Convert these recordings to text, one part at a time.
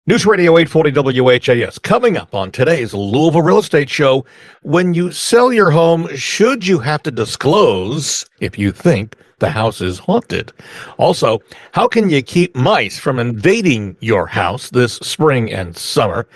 News Radio 840 WHAS. Coming up on today's Louisville Real Estate Show, when you sell your home, should you have to disclose if you think the house is haunted? Also, how can you keep mice from invading your house this spring and summer?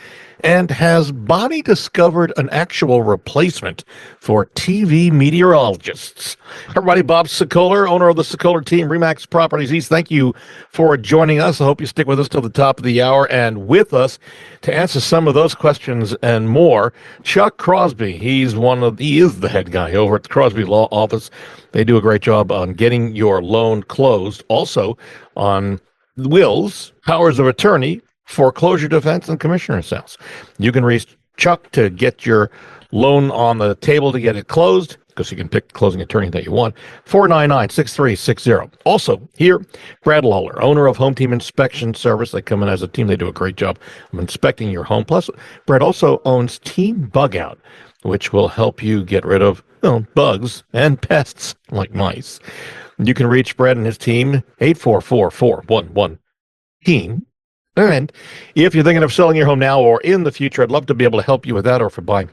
And has Bonnie discovered an actual replacement for TV meteorologists? Everybody, Bob Sokoler, owner of the Sokoler team, Remax Properties East. Thank you for joining us. I hope you stick with us till the top of the hour. And with us to answer some of those questions and more, Chuck Crosby. He is the head guy over at the Crosby Law Office. They do a great job on getting your loan closed. Also on wills, powers of attorney, foreclosure defense, and commissioner sales. You can reach Chuck to get your loan on the table to get it closed, because you can pick the closing attorney that you want. 499-6360. Also, here, Brad Lawler, owner of Home Team Inspection Service. They come in as a team. They do a great job of inspecting your home. Plus, Brad also owns Team Bug Out, which will help you get rid of bugs and pests like mice. You can reach Brad and his team, 844-411-TEAM. And if you're thinking of selling your home now or in the future, I'd love to be able to help you with that, or for buying.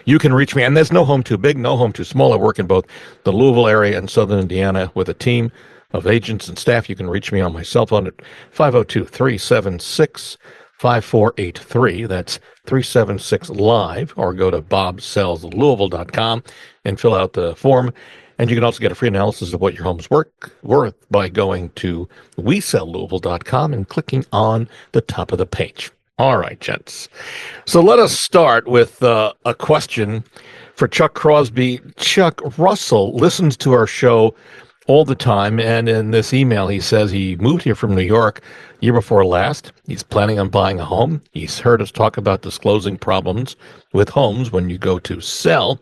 You can reach me, and there's no home too big, no home too small. I work in both the Louisville area and southern Indiana with a team of agents and staff. You can reach me on my cell phone at 502-376-5483. That's 376-LIVE, or go to bobsellslouisville.com and fill out the form. And you can also get a free analysis of what your home's worth by going to WeSellLouisville.com and clicking on the top of the page. All right, gents. So let us start with a question for Chuck Crosby. Chuck, Russell listens to our show all the time, and in this email he says he moved here from New York year before last. He's planning on buying a home. He's heard us talk about disclosing problems with homes when you go to sell.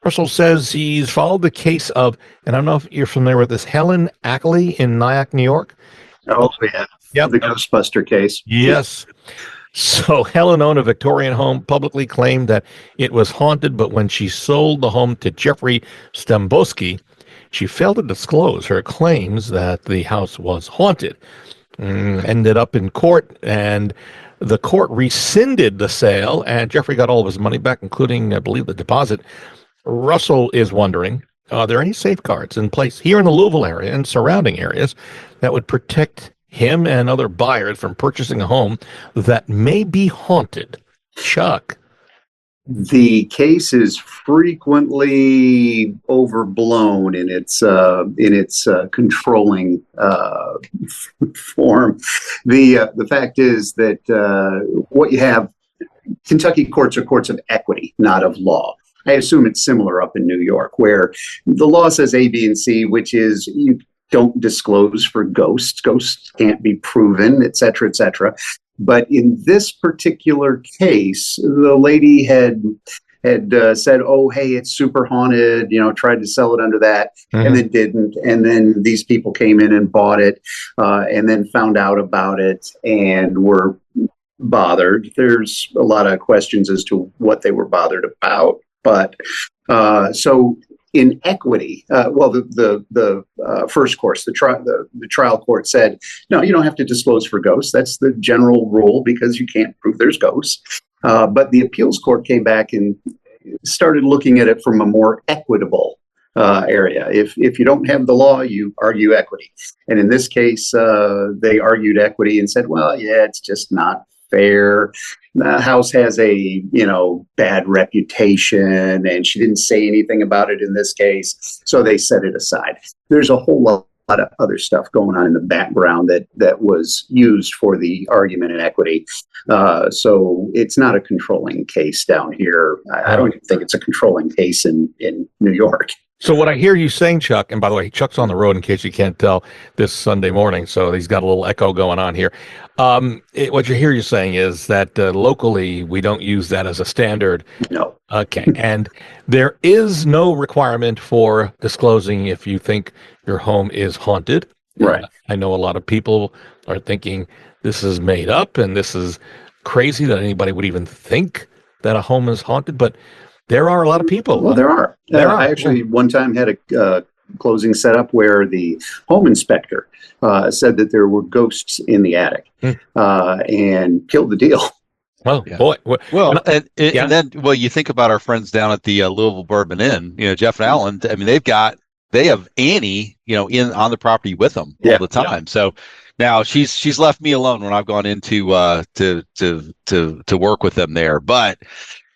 Russell says he's followed the case of, and I don't know if you're familiar with this, Helen Ackley in Nyack, New York. Oh, yeah. Yep. The Ghostbuster case. Yes. So Helen owned a Victorian home, publicly claimed that it was haunted, but when she sold the home to Jeffrey Stemboski, she failed to disclose her claims that the house was haunted. Ended up in court, and the court rescinded the sale, and Jeffrey got all of his money back, including, I believe, the deposit. Russell is wondering, are there any safeguards in place here in the Louisville area and surrounding areas that would protect him and other buyers from purchasing a home that may be haunted? Chuck. The case is frequently overblown in its controlling form. The fact is that what you have, Kentucky courts are courts of equity, not of law. I assume it's similar up in New York, where the law says A, B, and C, which is you don't disclose for ghosts. Ghosts can't be proven, et cetera, et cetera. But in this particular case, the lady had said, "Oh, hey, it's super haunted," tried to sell it under that, and then didn't. And then these people came in and bought it, and then found out about it and were bothered. There's a lot of questions as to what they were bothered about. But so in equity, the first course, the trial court said, no, you don't have to disclose for ghosts. That's the general rule because you can't prove there's ghosts. But the appeals court came back and started looking at it from a more equitable area. If you don't have the law, you argue equity. And in this case, they argued equity and said, well, yeah, it's just not fair. The house has a bad reputation, and she didn't say anything about it in this case, so they set it aside. There's a whole lot of other stuff going on in the background that was used for the argument in equity. So it's not a controlling case down here. I don't even think it's a controlling case in New York. So what I hear you saying, Chuck, and by the way, Chuck's on the road in case you can't tell this Sunday morning, so he's got a little echo going on here. What you hear you saying is that locally we don't use that as a standard. No. Okay. And there is no requirement for disclosing if you think your home is haunted. Right. I know a lot of people are thinking this is made up and this is crazy that anybody would even think that a home is haunted, but there are a lot of people. Well, there are. I actually one time had a closing setup where the home inspector said that there were ghosts in the attic and killed the deal. Well, Yeah. boy. Well, and Yeah. then, well, you think about our friends down at the Louisville Bourbon Inn, Jeff and Alan. I mean, they have Annie, in on the property with them all the time. So now she's left me alone when I've gone into to work with them there, but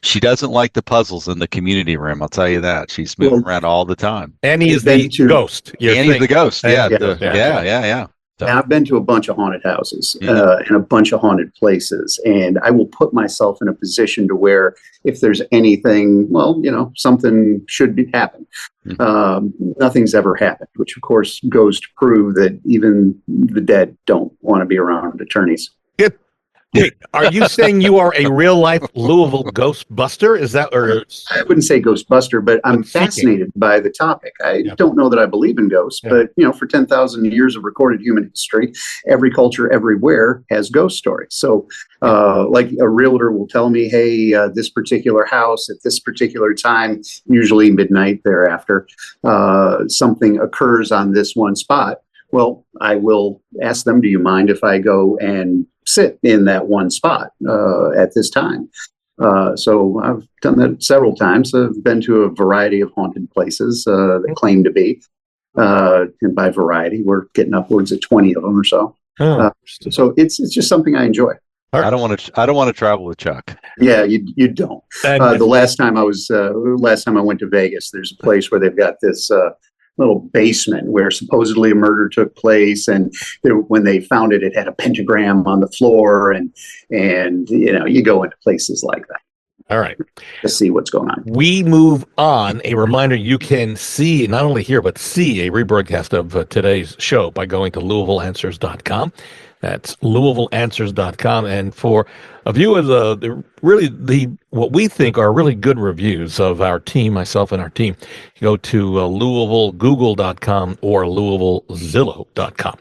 she doesn't like the puzzles in the community room. I'll tell you that. She's moving around all the time. Annie is the ghost. Annie's the ghost. Yeah. Yeah. So. And I've been to a bunch of haunted houses and a bunch of haunted places, and I will put myself in a position to where if there's anything, something should happen. Nothing's ever happened, which of course goes to prove that even the dead don't want to be around attorneys. Wait, are you saying you are a real life Louisville Ghostbuster? Is that, or I wouldn't say Ghostbuster, but I'm fascinated by the topic. I don't know that I believe in ghosts, but for 10,000 years of recorded human history, every culture everywhere has ghost stories. So, like a realtor will tell me, hey, this particular house at this particular time, usually midnight thereafter, something occurs on this one spot. Well, I will ask them, do you mind if I go and sit in that one spot at this time? So I've done that several times. I've been to a variety of haunted places that claim to be. And by variety, we're getting upwards of 20 of them or so. So it's just something I enjoy. I don't want to travel with Chuck. Yeah, you don't. The last time I went to Vegas, there's a place where they've got this little basement where supposedly a murder took place, and when they found it, it had a pentagram on the floor, and you go into places like that. All right. To see what's going on. We move on. A reminder, you can see, not only hear, but see a rebroadcast of today's show by going to LouisvilleAnswers.com. That's LouisvilleAnswers.com. And for a view of what we think are really good reviews of our team, myself and our team, you go to LouisvilleGoogle.com or LouisvilleZillow.com.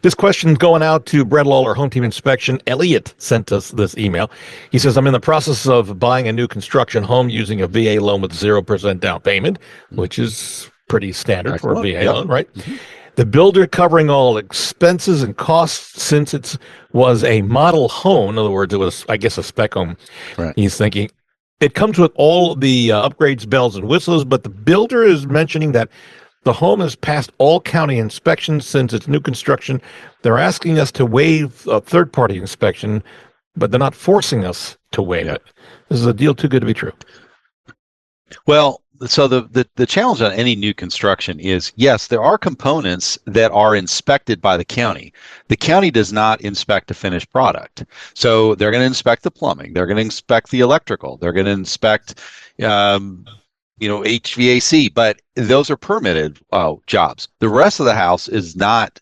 This question's going out to Brett Lawler, Home Team Inspection. Elliot sent us this email. He says, I'm in the process of buying a new construction home using a VA loan with 0% down payment, which is pretty standard for a VA loan, right? Mm-hmm. The builder covering all expenses and costs since it was a model home. In other words, it was, I guess, a spec home. Right. He's thinking it comes with all the upgrades, bells and whistles, but the builder is mentioning that the home has passed all county inspections since it's new construction. They're asking us to waive a third-party inspection, but they're not forcing us to waive it. This is a deal too good to be true. Well, so the challenge on any new construction is, yes, there are components that are inspected by the county. The county does not inspect a finished product. So they're going to inspect the plumbing. They're going to inspect the electrical. They're going to inspect HVAC, but those are permitted jobs. The rest of the house is not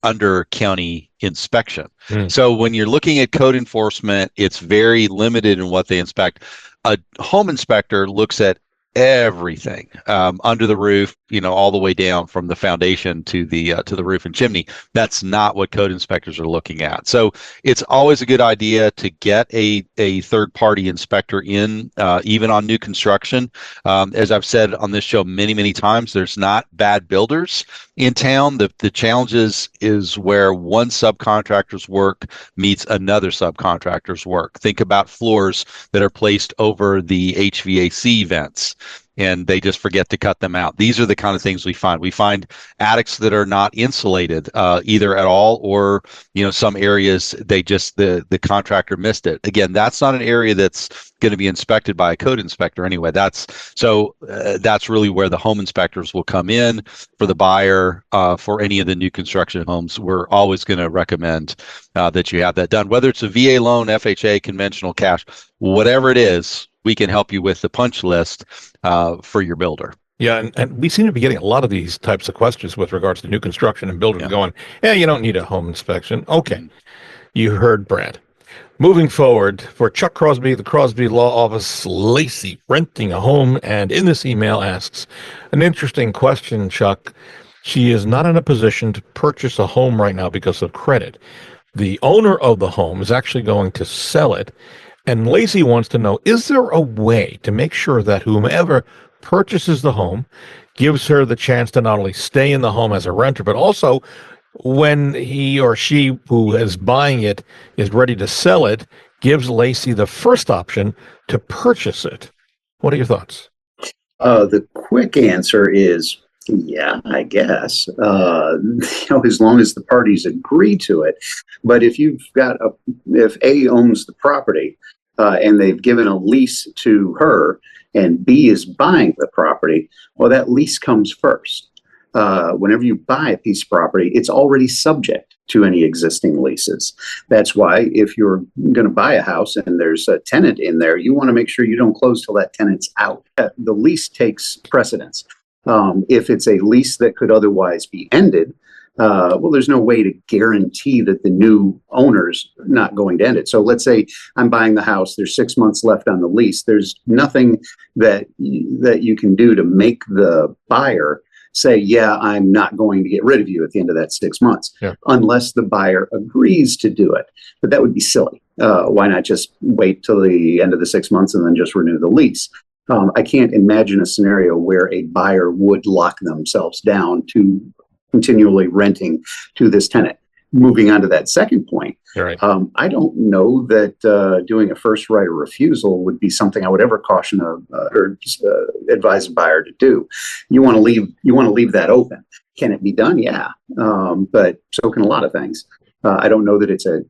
under county inspection. So when you're looking at code enforcement, it's very limited in what they inspect. A home inspector looks at everything under the roof, all the way down from the foundation to the roof and chimney. That's not what code inspectors are looking at. So it's always a good idea to get a third-party inspector in, even on new construction. As I've said on this show many times, there's not bad builders in town. The challenge is where one subcontractor's work meets another subcontractor's work. Think about floors that are placed over the HVAC vents, and they just forget to cut them out. These are the kind of things we find. We find attics that are not insulated either at all, or some areas the contractor missed it. Again, that's not an area that's going to be inspected by a code inspector anyway. That's really where the home inspectors will come in for the buyer. For any of the new construction homes, we're always going to recommend that you have that done, whether it's a VA loan, FHA, conventional cash, whatever it is. We can help you with the punch list for your builder. Yeah, and we seem to be getting a lot of these types of questions with regards to new construction and builders going, you don't need a home inspection. Okay, you heard Brad. Moving forward, for Chuck Crosby, the Crosby Law Office, Lacey, renting a home, and in this email asks an interesting question, Chuck. She is not in a position to purchase a home right now because of credit. The owner of the home is actually going to sell it. And Lacey wants to know, is there a way to make sure that whomever purchases the home gives her the chance to not only stay in the home as a renter, but also when he or she who is buying it is ready to sell it, gives Lacey the first option to purchase it. What are your thoughts? The quick answer is, yeah, I guess, as long as the parties agree to it. But if if A owns the property and they've given a lease to her and B is buying the property, well, that lease comes first. Whenever you buy a piece of property, it's already subject to any existing leases. That's why if you're going to buy a house and there's a tenant in there, you want to make sure you don't close till that tenant's out. The lease takes precedence. If it's a lease that could otherwise be ended, well, there's no way to guarantee that the new owner's not going to end it. So let's say I'm buying the house, there's 6 months left on the lease. There's nothing that you can do to make the buyer say, yeah, I'm not going to get rid of you at the end of that 6 months, unless the buyer agrees to do it. But that would be silly. Why not just wait till the end of the 6 months and then just renew the lease? I can't imagine a scenario where a buyer would lock themselves down to continually renting to this tenant. Moving on to that second point, Right. I don't know that doing a first right of refusal would be something I would ever caution or advise a buyer to do. You want to leave that open. Can it be done? Yeah, but so can a lot of things. I don't know that it's a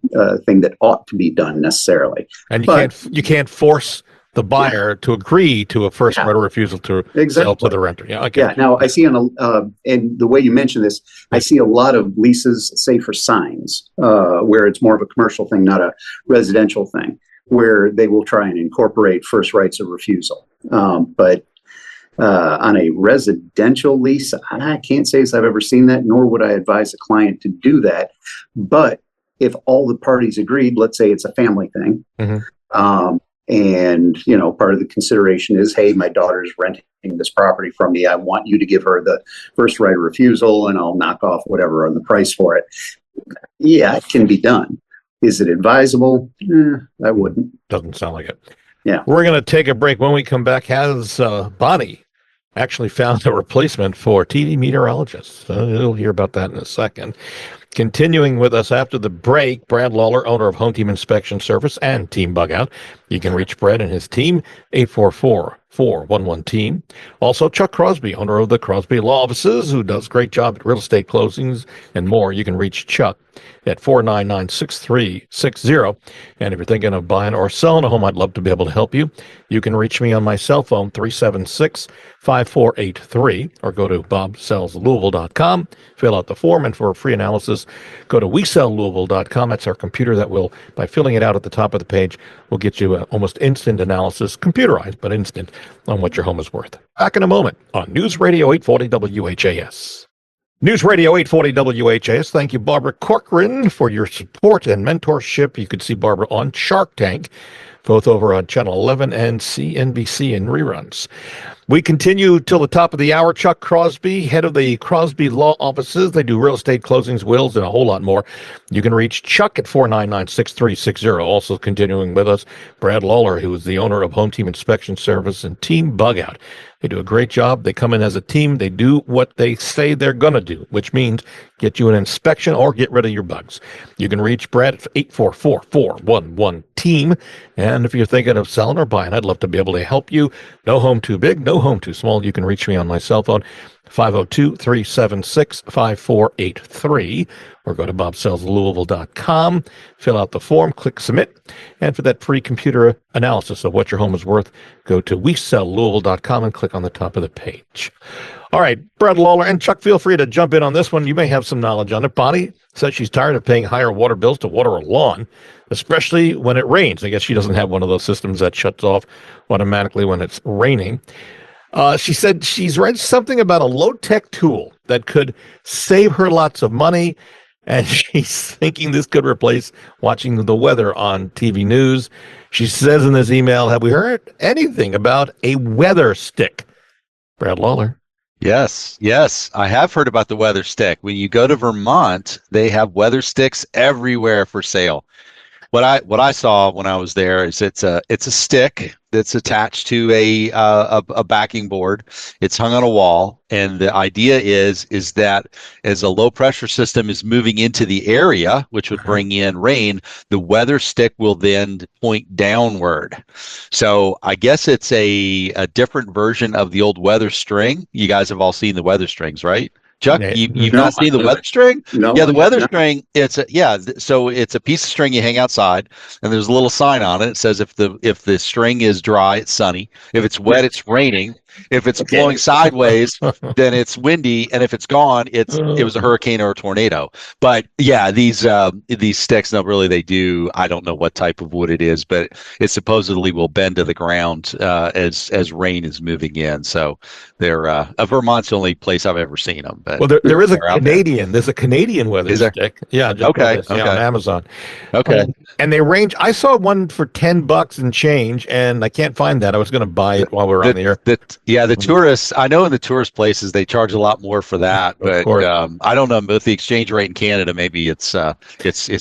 thing that ought to be done necessarily. And you can't force the buyer to agree to a first right of refusal to sell to the renter. Yeah. Okay. Yeah. Now I see and the way you mentioned this, I see a lot of leases, say for signs, where it's more of a commercial thing, not a residential thing, where they will try and incorporate first rights of refusal. But on a residential lease, I can't say as I've ever seen that, nor would I advise a client to do that. But if all the parties agreed, let's say it's a family thing, and, part of the consideration is, hey, my daughter's renting this property from me. I want you to give her the first right of refusal and I'll knock off whatever on the price for it. Yeah, it can be done. Is it advisable? I wouldn't. Doesn't sound like it. Yeah. We're going to take a break. When we come back, has Bonnie actually found a replacement for TV meteorologists? You'll hear about that in a second. Continuing with us after the break, Brad Lawler, owner of Home Team Inspection Service and Team Bug Out. You can reach Brad and his team, 844-411-TEAM. Also, Chuck Crosby, owner of the Crosby Law Offices, who does a great job at real estate closings and more. You can reach Chuck at 499-6360. And if you're thinking of buying or selling a home, I'd love to be able to help you. You can reach me on my cell phone, 376-5483, or go to bobsellslouisville.com, fill out the form, and for a free analysis, go to WeSellLouisville.com. That's our computer that will, by filling it out at the top of the page, will get you an almost instant analysis, computerized, but instant, on what your home is worth. Back in a moment on News Radio 840 WHAS. News Radio 840 WHAS. Thank you, Barbara Corcoran, for your support and mentorship. You could see Barbara on Shark Tank, both over on Channel 11 and CNBC in reruns. We continue till the top of the hour. Chuck Crosby, head of the Crosby Law Offices. They do real estate closings, wills, and a whole lot more. You can reach Chuck at 499-6360. Also continuing with us, Brad Lawler, who is the owner of Home Team Inspection Service and Team Bug Out. They do a great job. They come in as a team. They do what they say they're going to do, which means get you an inspection or get rid of your bugs. You can reach Brad at 844-411-TEAM. And if you're thinking of selling or buying, I'd love to be able to help you. No home too big, no home too small. You can reach me on my cell phone, 502-376-5483, or go to bobsellslouisville.com, fill out the form, click submit, and for that free computer analysis of what your home is worth, go to WeSellLouisville.com and click on the top of the page. All right, Brad Lawler, and Chuck, feel free to jump in on this one. You may have some knowledge on it. Bonnie says she's tired of paying higher water bills to water a lawn, especially when it rains. I guess she doesn't have one of those systems that shuts off automatically when it's raining. She said she's read something about a low-tech tool that could save her lots of money, and she's thinking this could replace watching the weather on TV news. She says in this email, have we heard anything about a weather stick? Brad Lawler. Yes, I have heard about the weather stick. When you go to Vermont, they have weather sticks everywhere for sale. What I saw when I was there is it's a stick that's attached to a backing board. It's hung on a wall, and the idea is that as a low pressure system is moving into the area, which would bring in rain, the weather stick will then point downward. So I guess it's a different version of the old weather string. You guys have all seen the weather strings, right? Chuck, you've No, not seen the weather string? No. Yeah, the weather string, so it's a piece of string you hang outside, and there's a little sign on it. It says if the string is dry, it's sunny. If it's wet, it's raining. If it's blowing sideways, then it's windy, and if it's gone, it was a hurricane or a tornado. But yeah, these sticks, no, really, they do. I don't know what type of wood it is, but it supposedly will bend to the ground as rain is moving in. So they're Vermont's the only place I've ever seen them. But well, there is a Canadian. There's a Canadian weather stick. Yeah, just on Amazon. Okay. And they range. I saw one for $10 and change, and I can't find that. I was going to buy it while we were on the air. The tourists. I know in the tourist places they charge a lot more for that, but I don't know. With the exchange rate in Canada, maybe it's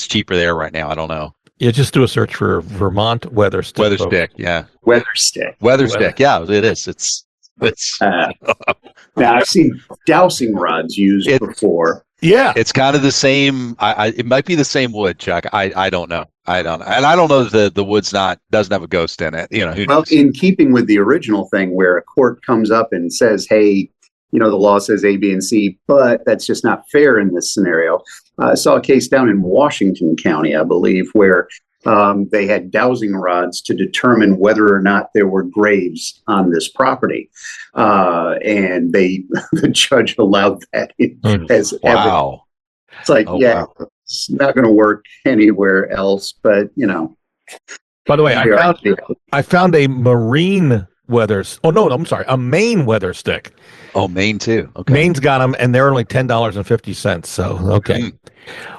cheaper there right now. I don't know. Yeah, just do a search for Vermont weather stick. Weather stick. Yeah. Weather stick. Weather stick. Yeah, it is. It's. Now I've seen dowsing rods used before. Yeah, it's kind of the same. It might be the same wood, Chuck. I don't know. And I don't know if the wood's doesn't have a ghost in it. Who knows? In keeping with the original thing, where a court comes up and says, "Hey, the law says A, B, and C, but that's just not fair in this scenario." I saw a case down in Washington County, I believe, where they had dowsing rods to determine whether or not there were graves on this property, and the judge allowed that as evidence. Wow. It's like, wow. It's not going to work anywhere else, but By the way, I found a marine weather. Oh no, I'm sorry, a Maine weather stick. Oh, Maine too. Okay. Maine's got them, and they're only $10.50. So okay.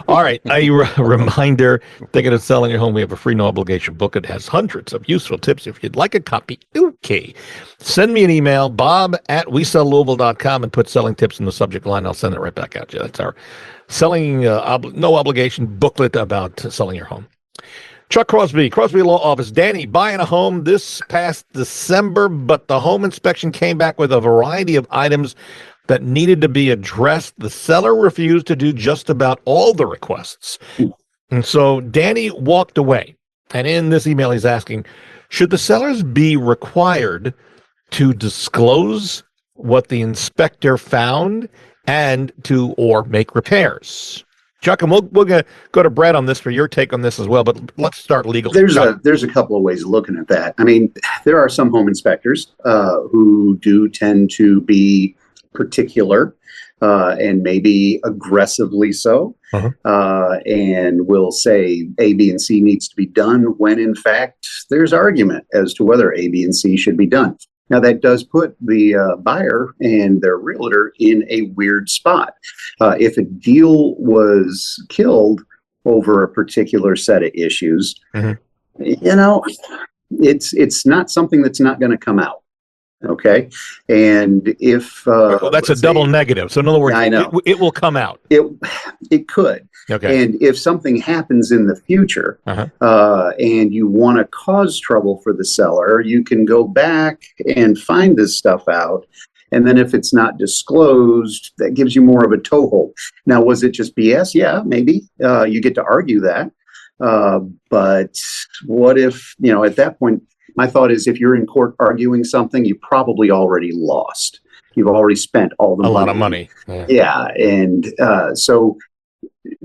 All right. A reminder: thinking of selling your home? We have a free no obligation book. It has hundreds of useful tips. If you'd like a copy, okay, send me an email, bob@wesellouisville.com, and put selling tips in the subject line. I'll send it right back out to you. That's our selling no obligation booklet about selling your home. Chuck Crosby Law Office. Danny, buying a home this past December, but the home inspection came back with a variety of items that needed to be addressed. The seller refused to do just about all the requests. And so Danny walked away. And in this email, he's asking, should the sellers be required to disclose what the inspector found and or make repairs? Chuck, and we're going to go to Brad on this for your take on this as well, but let's start legally. There's a couple of ways of looking at that. I mean, there are some home inspectors who do tend to be particular and maybe aggressively so, and will say A, B, and C needs to be done when, in fact, there's argument as to whether A, B, and C should be done. Now, that does put the buyer and their realtor in a weird spot. If a deal was killed over a particular set of issues, it's not something that's not going to come out. Okay. And if that's a double negative. So in other words, I know. It will come out. It could. Okay. And if something happens in the future and you want to cause trouble for the seller, you can go back and find this stuff out. And then if it's not disclosed, that gives you more of a toehold. Now, was it just BS? Yeah, maybe. You get to argue that. But what if, at that point, my thought is if you're in court arguing something, you probably already lost. You've already spent all the money. A lot of money. Yeah. And so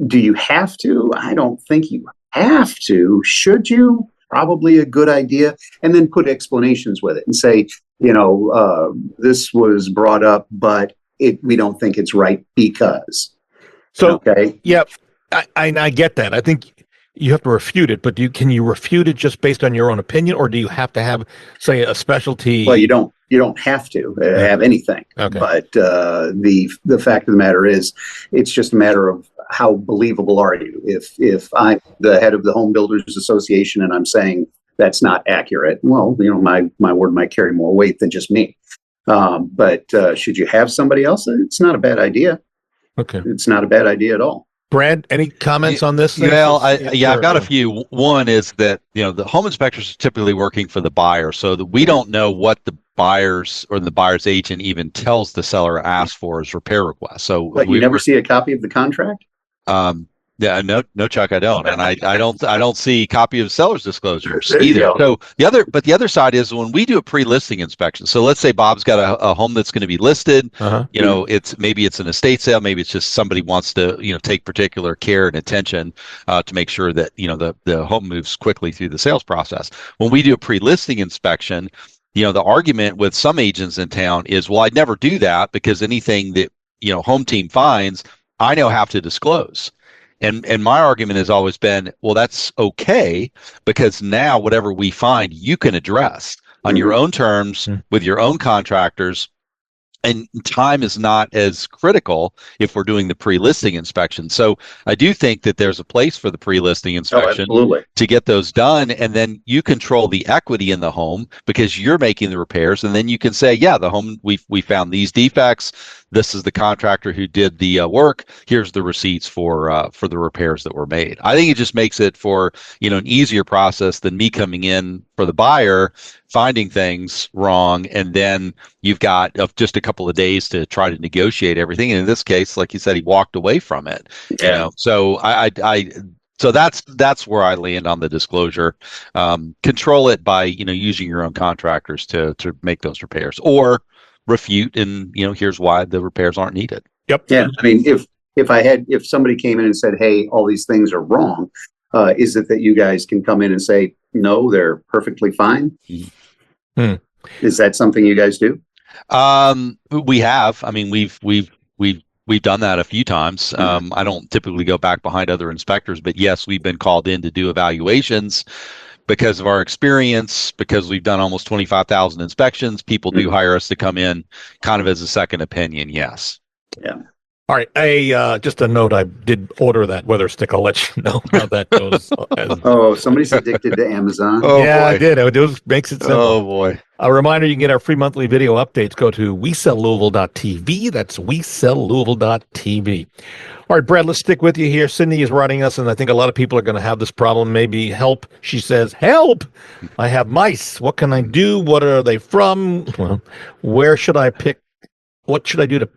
do you have to? I don't think you have to. Should you? Probably a good idea. And then put explanations with it and say, this was brought up, but we don't think it's right because. So, okay. Yeah, I get that. I think you have to refute it, but can you refute it just based on your own opinion, or do you have to have, say, a specialty? Well, you don't have to have anything. Okay. But the fact of the matter is, it's just a matter of how believable are you. If I'm the head of the Home Builders Association and I'm saying that's not accurate, well, my word might carry more weight than just me. But should you have somebody else? It's not a bad idea. Okay. It's not a bad idea at all. Brad, any comments on this? Well, Sure. I've got a few. One is that, the home inspectors are typically working for the buyer, so that we don't know what the buyers or the buyer's agent even tells the seller or asks for as repair requests. So But you never see a copy of the contract? Yeah, no, Chuck, I don't, and I don't see copy of seller's disclosures There you either. go. So the other side is when we do a pre-listing inspection. So let's say Bob's got a home that's going to be listed. Uh-huh. It's an estate sale, maybe it's just somebody wants to take particular care and attention to make sure that the home moves quickly through the sales process. When we do a pre-listing inspection, the argument with some agents in town is, well, I'd never do that because anything that home team finds, I now have to disclose. And my argument has always been, well, that's okay, because now whatever we find, you can address on your own terms with your own contractors. And time is not as critical if we're doing the pre-listing inspection. So I do think that there's a place for the pre-listing inspection to get those done. And then you control the equity in the home because you're making the repairs. And then you can say, yeah, the home, we found these defects. This is the contractor who did the work. Here's the receipts for the repairs that were made. I think it just makes it for an easier process than me coming in for the buyer, finding things wrong, and then you've got just a couple of days to try to negotiate everything. And in this case, like you said, he walked away from it. Yeah. So so that's where I land on the disclosure. Control it by using your own contractors to make those repairs, or refute and here's why the repairs aren't needed. Yep. Yeah. I mean, if somebody came in and said, hey, all these things are wrong, is it that you guys can come in and say, no, they're perfectly fine? Is that something you guys do? We have. I mean, we've done that a few times. I don't typically go back behind other inspectors, but yes, we've been called in to do evaluations because of our experience, because we've done almost 25,000 inspections. People do hire us to come in kind of as a second opinion. Yes. Yeah. All right. Just a note, I did order that weather stick. I'll let you know how that goes. Oh, somebody's addicted to Amazon. Oh, yeah, boy. I did. It makes it simple. Oh, boy. A reminder, you can get our free monthly video updates. Go to WeSellLouisville.tv. That's WeSellLouisville.tv. All right, Brad, let's stick with you here. Cindy is writing us, and I think a lot of people are going to have this problem. Maybe help. She says, help! I have mice. What can I do? What are they from? Well, where should I pick? What should I do to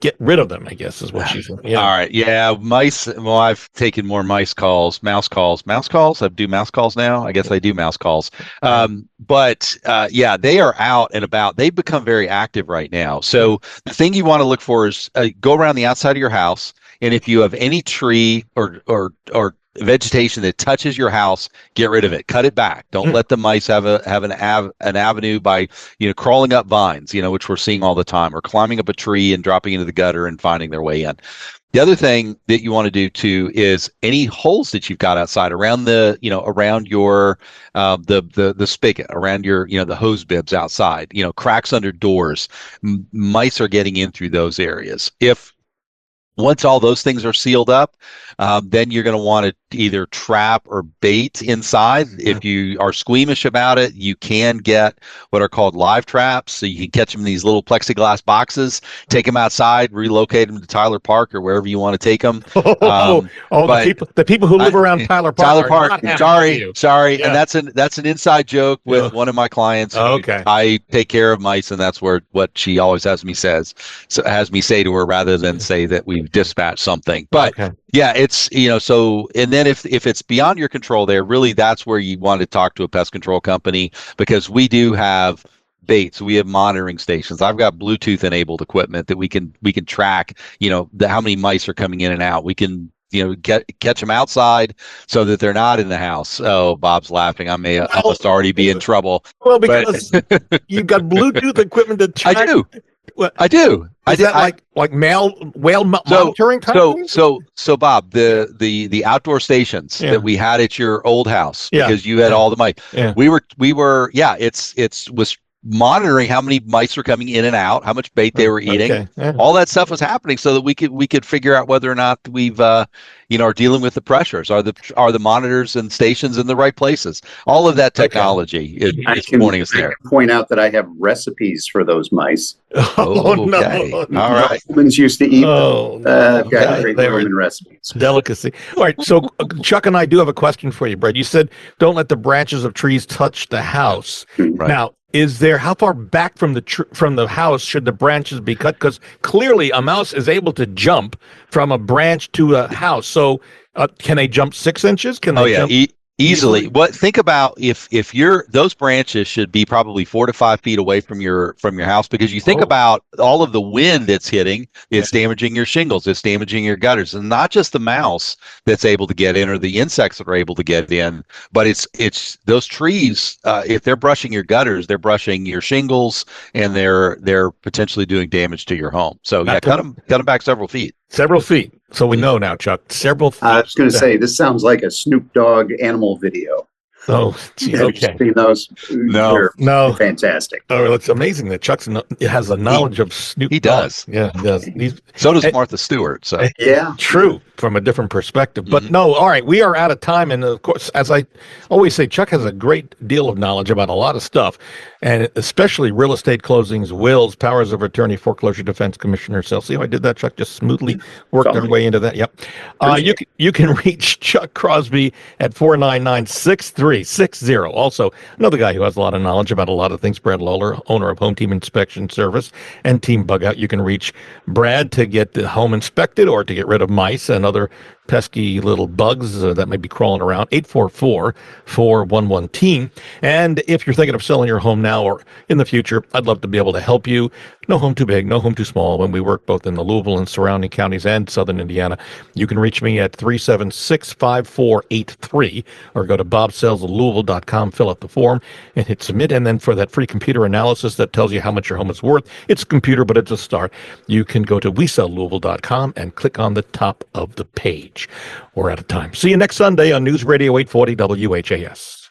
get rid of them, I guess, is what she's saying. Yeah. All right. Yeah. Mice. Well, I've taken more mouse calls. Mouse calls. I do mouse calls now. I guess I do mouse calls. But they are out and about. They've become very active right now. So the thing you want to look for is go around the outside of your house. And if you have any tree or vegetation that touches your house, get rid of it. Cut it back. Don't let the mice have an avenue by crawling up vines, which we're seeing all the time, or climbing up a tree and dropping into the gutter and finding their way in. The other thing that you want to do too is any holes that you've got outside around around your the spigot, around your the hose bibs outside, cracks under doors. Mice are getting in through those areas. Once all those things are sealed up, then you're going to want to either trap or bait inside. If you are squeamish about it, you can get what are called live traps. So you can catch them in these little plexiglass boxes, take them outside, relocate them to Tyler Park or wherever you want to take them. The people who live around Tyler Park. Sorry. Yeah. And that's an inside joke with one of my clients. Okay. I take care of mice, and that's what she always has me say to her rather than say that we've dispatched something. But yeah, it's so, and then if it's beyond your control there, really that's where you want to talk to a pest control company, because we do have baits. We have monitoring stations. I've got Bluetooth enabled equipment that we can track, how many mice are coming in and out. We can catch them outside so that they're not in the house. Oh, Bob's laughing. I must already be in trouble. Well, because you've got Bluetooth equipment to track. I do. Is that like whale monitoring companies? So Bob, the outdoor stations that we had at your old house, because you had all the mice. Yeah. We were it was monitoring how many mice were coming in and out, how much bait they were eating. Okay. Yeah. All that stuff was happening so that we could figure out whether or not we've are dealing with the pressures. Are the monitors and stations in the right places? All of that technology is pointing us there. I can point out that I have recipes for those mice. Oh, no. Okay. All right. Humans used to eat them. Oh, no. I've got great They were Roman recipes. delicacy. All right. So Chuck and I do have a question for you, Brad. You said don't let the branches of trees touch the house. Right. Now, how far back from the house should the branches be cut? Because clearly a mouse is able to jump from a branch to a house. So can they jump 6 inches? Can they jump? Easily. What think about if those branches should be probably 4 to 5 feet away from your house, because you think about all of the wind that's hitting, it's damaging your shingles, it's damaging your gutters, and not just the mouse that's able to get in or the insects that are able to get in, but it's those trees. If they're brushing your gutters, they're brushing your shingles, and they're potentially doing damage to your home. So cut them back several feet. Several feet. So we know now, Chuck. Several feet. I was going to say, this sounds like a Snoop Dogg animal video. Oh, geez, Have okay. you seen those? No. They're fantastic. Oh, it's amazing that Chuck has a knowledge of Snoop. He does. Yeah, he does. So does Martha Stewart. So Yeah. True, from a different perspective. But no, all right, we are out of time. And of course, as I always say, Chuck has a great deal of knowledge about a lot of stuff, and especially real estate closings, wills, powers of attorney, foreclosure defense commissioner sales. See how I did that, Chuck? Just smoothly worked our way into that. Yep. You can reach Chuck Crosby at 499-6360. Also, another guy who has a lot of knowledge about a lot of things, Brad Lawler, owner of Home Team Inspection Service and Team Bug Out. You can reach Brad to get the home inspected or to get rid of mice and other pesky little bugs that may be crawling around. 844-411-TEAM. And if you're thinking of selling your home now or in the future, I'd love to be able to help you. No home too big, no home too small. When we work both in the Louisville and surrounding counties and southern Indiana, you can reach me at 376-5483 or go to bobsellslouisville.com, fill out the form and hit submit. And then for that free computer analysis that tells you how much your home is worth, it's a computer, but it's a start. You can go to WeSellLouisville.com and click on the top of the page. We're out of time. See you next Sunday on News Radio 840 WHAS.